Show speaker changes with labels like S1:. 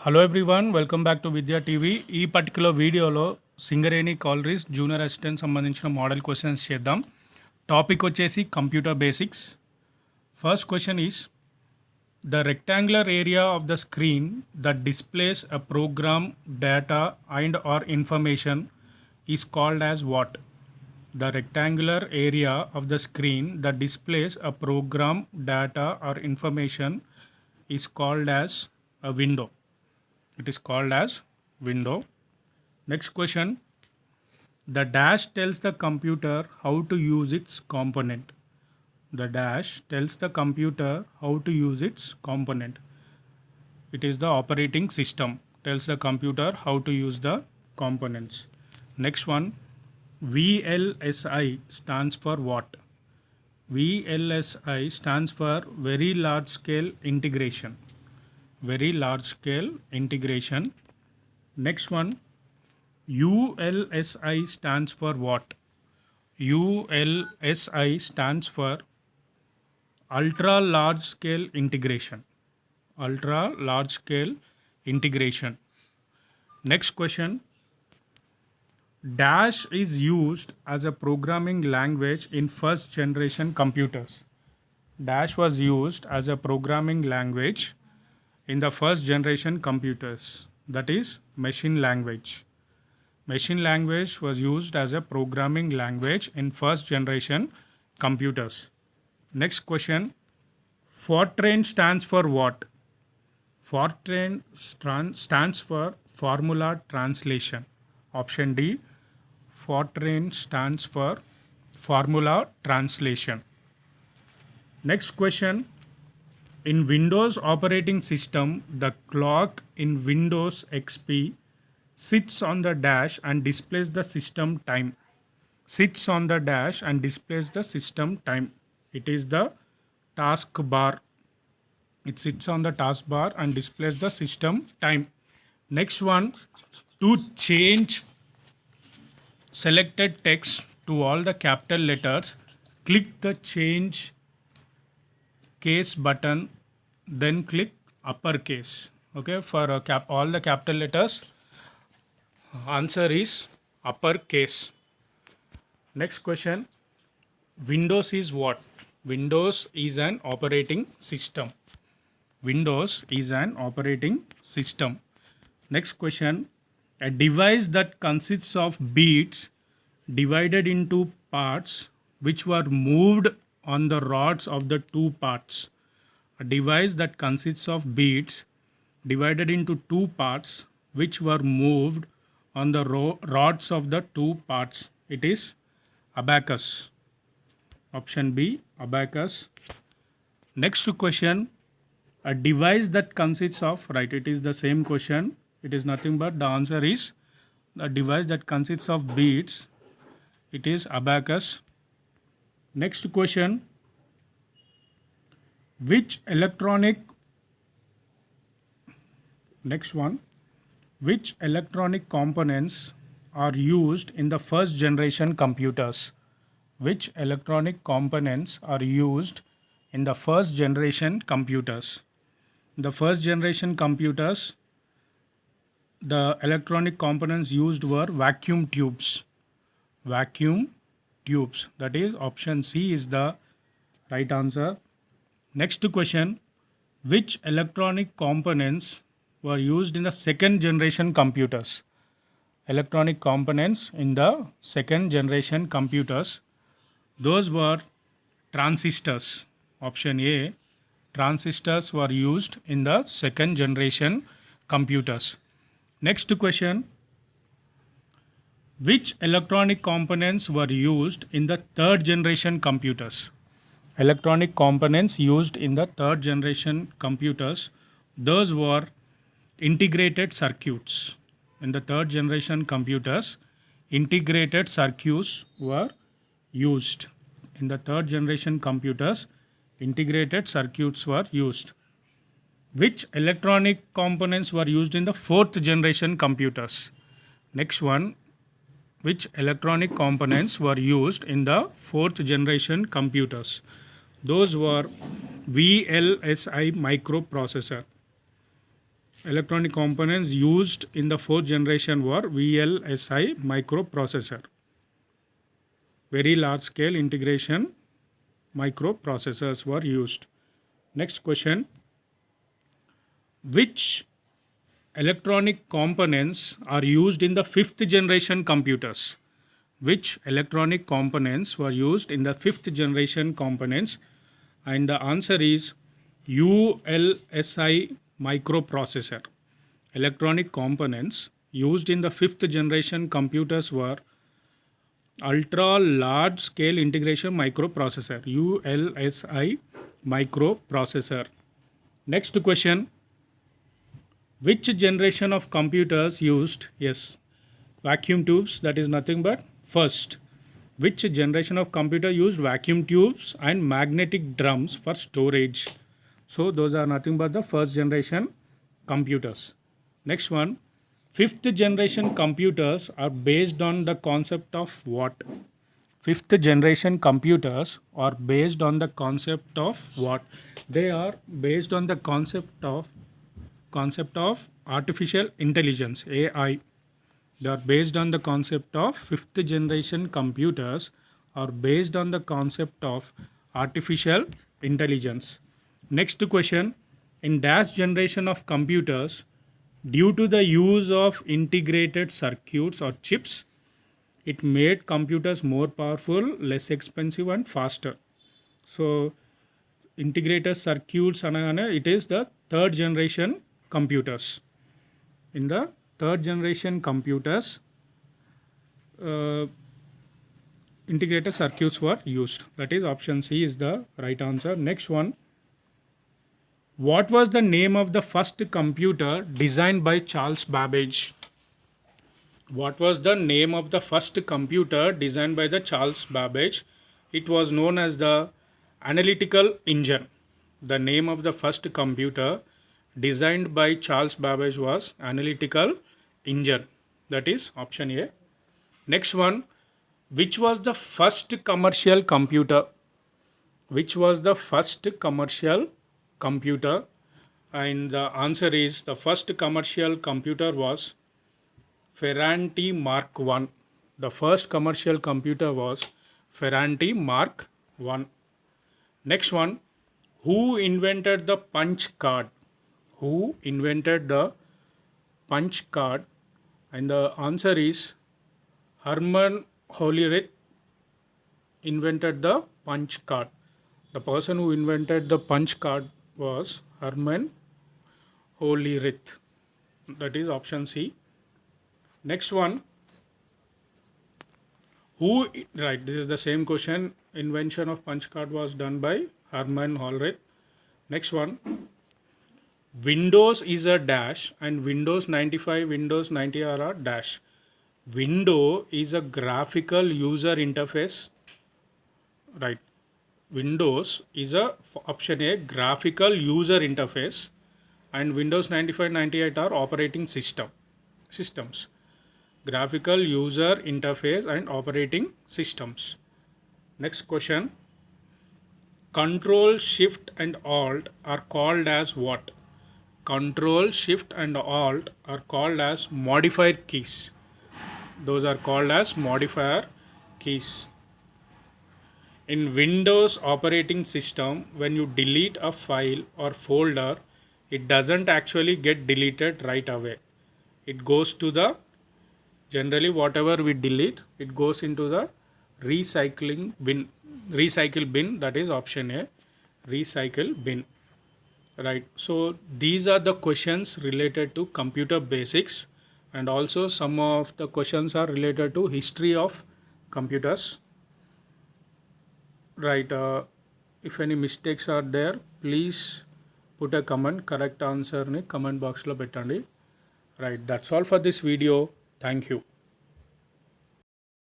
S1: Hello everyone, welcome back to vidyatv. ఈ particular వీడియోలో Singareni collieries junior assistant సంబంధించిన model questions చేద్దాం. టాపిక్ వచ్చేసి computer basics. First question is the rectangular area of the screen that displays a program data and or information is called as what? The rectangular area of the screen that displays a program, data or information is called as a window. It is called as window. Next question. The dash tells the computer how to use its component. The dash tells the computer how to use its component. It is the operating system tells the computer how to use the components. Next one. VLSI stands for what? VLSI stands for very large scale integration. Very large scale integration. Next one. ULSI stands for what? ULSI stands for ultra large scale integration. Ultra large scale integration. Next question. Dash is used as a programming language in first generation computers. Dash was used as a programming language in the first generation computers, that is machine language. Machine language was used as a programming language in first generation computers. Next question. FORTRAN stands for what? FORTRAN stands for formula translation. Option D. FORTRAN stands for formula translation. Next question. In Windows operating system, the clock in Windows XP sits on the dash and displays the system time. Sits on the dash and displays the system time. It is the taskbar. It sits on the taskbar and displays the system time. Next one. To change selected text to all the capital letters, click the change case button, then click uppercase. Okay, for all the capital letters, answer is uppercase. Next question. Windows is what? Windows is an operating system. Windows is an operating system. Next question. A device that consists of beads divided into parts which were moved on the rods of the two parts. A device that consists of beads divided into two parts which were moved on the rods of the two parts. It is abacus. Option B, abacus. Next question. A device that consists of, right, it is the same question. It is nothing but the answer is the device that consists of beads. It is abacus. Next question. Which electronic components are used in the first generation computers? Which electronic components are used in the first generation computers? The first generation computers, the electronic components used were vacuum tubes. Vacuum tubes. That is option C is the right answer. Next question. Which electronic components were used in the second generation computers? Electronic components in the second generation computers. Those were transistors. Option A. Transistors were used in the second generation computers. Next question. Which electronic components were used in the third generation computers? Electronic components used in the third generation computers. Those were integrated circuits. In the third generation computers, integrated circuits were used. In the third generation computers, integrated circuits were used. Which electronic components were used in the fourth generation computers? Next one. Which electronic components were used in the fourth generation computers? Those were VLSI microprocessor. electronic components used in the fourth generation were VLSI microprocessor. Very large scale integration microprocessors were used. Next question. Which electronic components are used in the fifth generation computers? Which electronic components were used in the fifth generation components? And the answer is ULSI microprocessor. Electronic components used in the fifth generation computers were ultra large scale integration microprocessor, ULSI microprocessor. Next question. Which generation of computers used, yes, vacuum tubes, that is nothing but first. Which generation of computer used vacuum tubes and magnetic drums for storage? So those are nothing but the first generation computers. Next one. Fifth generation computers are based on the concept of what? Fifth generation computers are based on the concept of what? They are based on the concept of artificial intelligence, AI. They are based on the concept of fifth generation computers are based on the concept of artificial intelligence. Next question. In dash generation of computers, due to the use of integrated circuits or chips, it made computers more powerful, less expensive and faster. So integrated circuits, it is the third generation computers. In the third generation computers, integrated circuits were used. That is option C is the right answer. Next one. What was the name of the first computer designed by Charles Babbage? What was the name of the first computer designed by the Charles Babbage? It was known as the Analytical engine. The name of the first computer designed by Charles Babbage was Analytical engine. That is option A. Next one. Which was the first commercial computer? Which was the first commercial computer? And the answer is the first commercial computer was Ferranti Mark 1. The first commercial computer was Ferranti Mark 1. Next one. Who invented the punch card? Who invented the punch card? And the answer is Herman Hollerith invented the punch card. The person who invented the punch card was Herman Hollerith. That is option C. Next one. Right, this is the same question. Invention of punch card was done by Herman Hollerith. Next one. Windows is a dash and Windows 95, Windows 90 are a dash. Window is a graphical user interface. Right. Windows is a option A, graphical user interface, and Windows 95, 98 are operating systems. Graphical user interface and operating systems. Next question. Control, Shift and Alt are called as what? Control, Shift and Alt are called as modifier keys. Those are called as modifier keys. In Windows operating system, when you delete a file or folder, it doesn't actually get deleted right away. It goes to the, generally whatever we delete, it goes into the recycle bin. That is option A, recycle bin. Right. So these are the questions related to computer basics, and also some of the questions are related to history of computers. Right. If any mistakes are there, please put a comment. Correct answer ni comment box lo pettandi. Right. That's all for this video. Thank you.